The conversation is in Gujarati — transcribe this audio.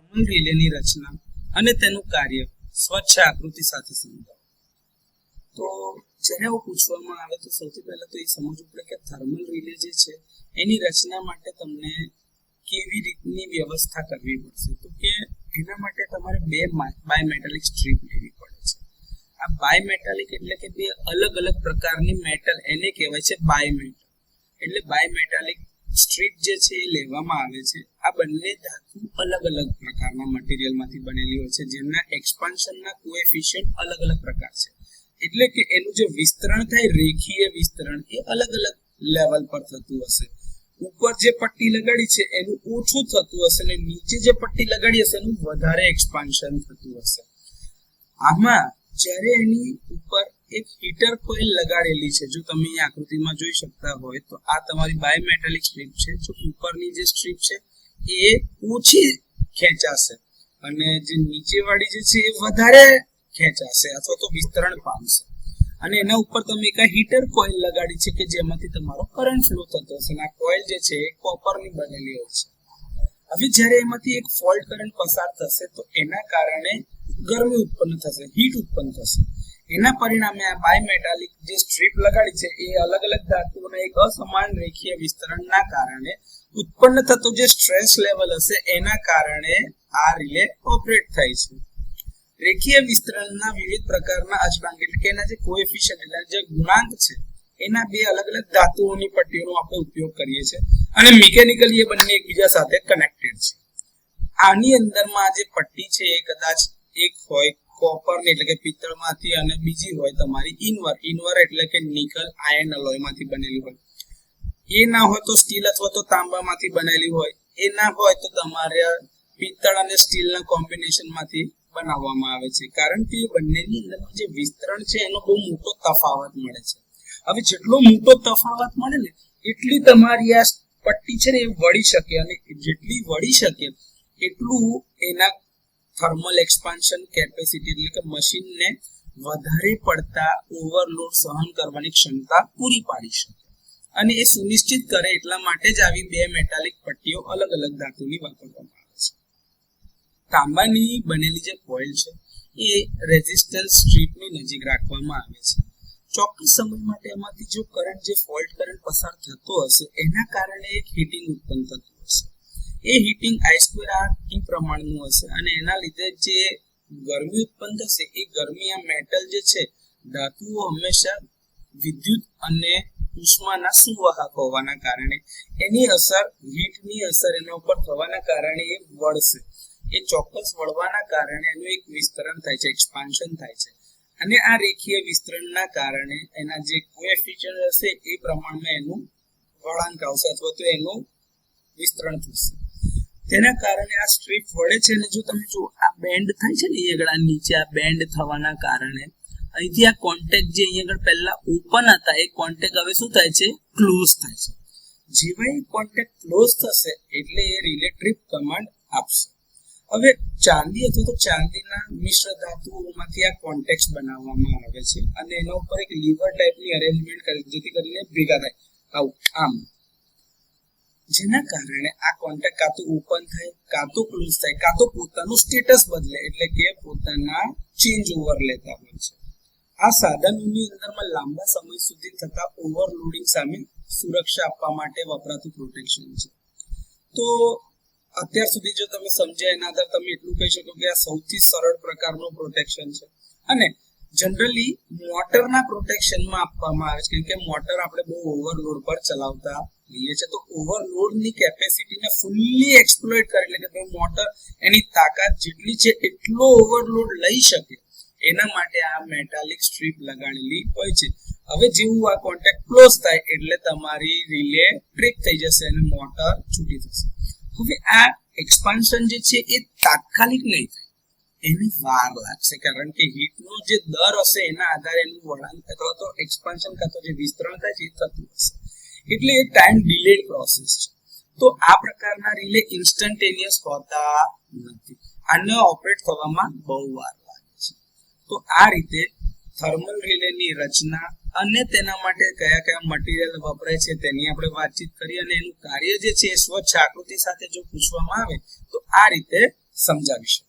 થર્મલ રિલેની રચના અને તેનું કાર્ય સ્વચ્છ આકૃતિ સાથે સમજાવો. તો જ્યારે આવું પૂછવામાં આવે તો સૌથી પહેલા તો એ સમજવું પડે કે થર્મલ રિલે જે છે એની રચના માટે તમને કેવી રીતની વ્યવસ્થા કરવી પડશે. તો કે એના માટે તમારે બે બાયમેટાલિક સ્ટ્રીપ લેવી પડે છે. આ બાયમેટાલિક એટલે કે બે અલગ અલગ પ્રકારની મેટલ, એને કહેવાય છે બાયમેટલ. એટલે બાયમેટાલિક સ્ટ્રીપ જે છે એ લેવામાં આવે છે. આ બંને ધાતુ અલગ અલગ પ્રકારના મટીરિયલમાંથી બનેલી હોય છે, જેમના એક્સપાન્શનના કોએફિશિયન્ટ અલગ અલગ પ્રકાર છે. એટલે કે એનું જે વિસ્તરણ થાય, રેખીય વિસ્તરણ, એ અલગ અલગ લેવલ પર થતું હશે. ઉપર જે પટ્ટી લગાડી છે એનું ઓછું થતું હશે અને નીચે જે પટ્ટી લગાડી હશે એનું વધારે એક્સપાન્શન થતું હશે. આમાં જ્યારે એની ઉપર એક હીટર કોઇલ લગાડેલી છે, જો તમે અહીં આકૃતિમાં જોઈ શકતા હોય તો આ તમારી બાયમેટાલિક સ્ટ્રીપ છે. જો ઉપરની જે સ્ટ્રીપ છે એ ઓછી ખેંચાશે અને જે નીચેવાળી જે છે એ વધારે ખેંચાશે અથવા તો વિસ્તરણ પામશે. અને એના ઉપર તમે એક હીટર કોઇલ લગાડી છે કે જેમાંથી તમારો કરંટ ફ્લો થતો હશે. અને આ કોઇલ જે છે એ કોપરની બનેલી હોય છે. હવે જ્યારે એમાંથી એક ફોલ્ટ કરંટ પસાર થશે તો એના કારણે ગરમી ઉત્પન્ન થશે, હીટ ઉત્પન્ન થશે. એના પરિણામે આ બાયમેટાલિક જે સ્ટ્રીપ લગાડી છે એ અલગ અલગ ધાતુઓના એક અસમાન રેખીય વિસ્તરણના કારણે ઉત્પન્ન થતો જે સ્ટ્રેસ લેવલ હશે એના કારણે આ રિલે ઓપરેટ થાય છે. રેખીય વિસ્તરણના વિવિધ પ્રકારના અચળાંક એટલે કે એના જે કોએફિશિયન્ટ એટલે જે ગુણાંક છે એના બે અલગ અલગ ધાતુઓની પટ્ટીઓનો આપણે ઉપયોગ કરીએ છીએ અને મિકેનિકલી એ બંને એકબીજા સાથે કનેક્ટેડ છે. આની અંદરમાં આ જે પટ્ટી છે એ કદાચ એક હોય કોપરની એટલે કે પિત્તળમાંથી અને બીજી હોય તમારી ઇનવર એટલે કે નિકલ આયર્ન અલોયમાંથી બનેલી હોય. એ ના હોય તો સ્ટીલ અથવા તો તાંબામાંથી બનેલી હોય. એ ના હોય તો તમારે પિત્તળ અને સ્ટીલના કોમ્બિનેશનમાંથી બનાવવામાં આવે છે. કારણ કે એ બંનેની અંદર જે વિસ્તરણ છે એનો બહુ મોટો તફાવત મળે છે. હવે જેટલો મોટો તફાવત મળે ને એટલી તમારી આ પટ્ટી છે ને એ વળી શકે અને જેટલી વળી શકે એટલું એના થર્મલ એક્સપાન્શન કેપેસિટી એટલે કે મશીનને વધારે પડતા ઓવરલોડ સહન કરવાની ક્ષમતા પૂરી પાડી શકે. અને એ સુનિશ્ચિત કરે એટલા માટે જ આવી બે મેટાલિક પટ્ટીઓ અલગ અલગ ધાતુની વાપરવામાં આવે છે. તાંબાની બનેલી જે કોઇલ છે એ રેઝિસ્ટન્સ સ્ટ્રીપની નજીક રાખવામાં આવે છે. ચોક્કસ સમય માટે એમાંથી જો કરંટ જે ફોલ્ટ કરંટ પસાર થતો હશે એના કારણે એક હીટિંગ ઉત્પન્ન થતું હશે. એ હીટિંગ I²R પ્રમાણનું હશે અને એના લીધે જે ગરમી ઉત્પન્ન થશે એ ગરમી આ મેટલ જે છે ધાતુઓ હંમેશા વિદ્યુત અને ઉષ્માના સુવાહક હોવાના કારણે એની અસર હીટની અસર એના ઉપર થવાના કારણે એ વળશે. એ ચોક્કસ વળવાના કારણે એનું એક વિસ્તરણ થાય છે, એક્સપાન્શન થાય છે. અને આ રેખીય વિસ્તરણના કારણે એના જે કોએફિશિયન્ટ હશે એ પ્રમાણમાં એનું વળાંક આવશે અથવા તો એનું વિસ્તરણ થશે. તેના કારણે આ સ્ટ્રીપ વળે છે અને જો તમે જો આ બેન્ડ થાય છે ને અહીંયા આગળ નીચે આ બેન્ડ થવાના કારણે અહીંથી આ કોન્ટેક્ટ જે અહીંયા આગળ પહેલા ઓપન હતા એ કોન્ટેક્ટ હવે શું થાય છે? ક્લોઝ થાય છે. જેવા એ કોન્ટેક્ટ ક્લોઝ થશે એટલે એ રિલે ટ્રીપ કમાન્ડ આપશે. હવે ચાંદી અથવા તો ચાંદીના મિશ્ર ધાતુઓમાંથી આ કોન્ટેક્ટ બનાવવામાં આવે છે અને એના ઉપર એક લીવર ટાઈપની અરેન્જમેન્ટ કરી જેથી કરીને ભેગા થાય આવું આમ, જેના કારણે આ કોન્ટેક્ટ કાં તો ઓપન થાય, કાં તો ક્લોઝ થાય, કાં તો પોતાનું સ્ટેટસ બદલે એટલે કે પોતાના ચેન્જ ઓવર લેતા હોય છે. આ સાધનોની અંદરમાં લાંબા સમય સુધી થતા ઓવરલોડિંગ સામે સુરક્ષા આપવા માટે વપરાતું પ્રોટેક્શન છે. તો અત્યાર સુધી જો તમે સમજ્યા એના આધારે તમે એટલું કહી શકો કે આ સૌથી સરળ પ્રકારનું પ્રોટેક્શન છે અને જનરલી મોટરના પ્રોટેક્શનમાં આપવામાં આવે છે કેમ કે મોટર આપણે બહુ ઓવરલોડ પર ચલાવતા હોઈએ છીએ. તો ઓવરલોડની કેપેસિટીને ફૂલ્લી એક્સપ્લોઇટ કરે એટલે કે મોટર એની તાકાત જેટલી છે એટલો ઓવરલોડ લઈ શકે એના માટે આ મેટાલિક સ્ટ્રીપ લગાડેલી હોય છે. હવે જેવું આ કોન્ટેક્ટ ક્લોઝ થાય એટલે તમારી રિલે ટ્રીપ થઈ જશે અને મોટર છૂટી થશે. હવે આ એક્સપાન્શન જે છે એ તાત્કાલિક નહીં થાય, એને વાર લાગશે કારણ કે હીટનો જે દર હશે એના આધારે એનું વળાંક અથવા તો એક્સપાન્શન કાં તો જે વિસ્તરણ થાય છે એ થતું હશે. એટલે એ ટાઈમ ડિલેડ પ્રોસેસ છે. તો આ પ્રકારના રિલે ઇન્સ્ટન્ટેનિયસ હોતા નથી. આને ઓપરેટ થવામાં બહુ વાર લાગે છે. તો આ રીતે થર્મલ રિલેની રચના અને તેના માટે કયા કયા મટીરિયલ વપરાય છે તેની આપણે વાતચીત કરી અને એનું કાર્ય જે છે એ સ્વચ્છ આકૃતિ સાથે જો પૂછવામાં આવે તો આ રીતે સમજાવી શકો?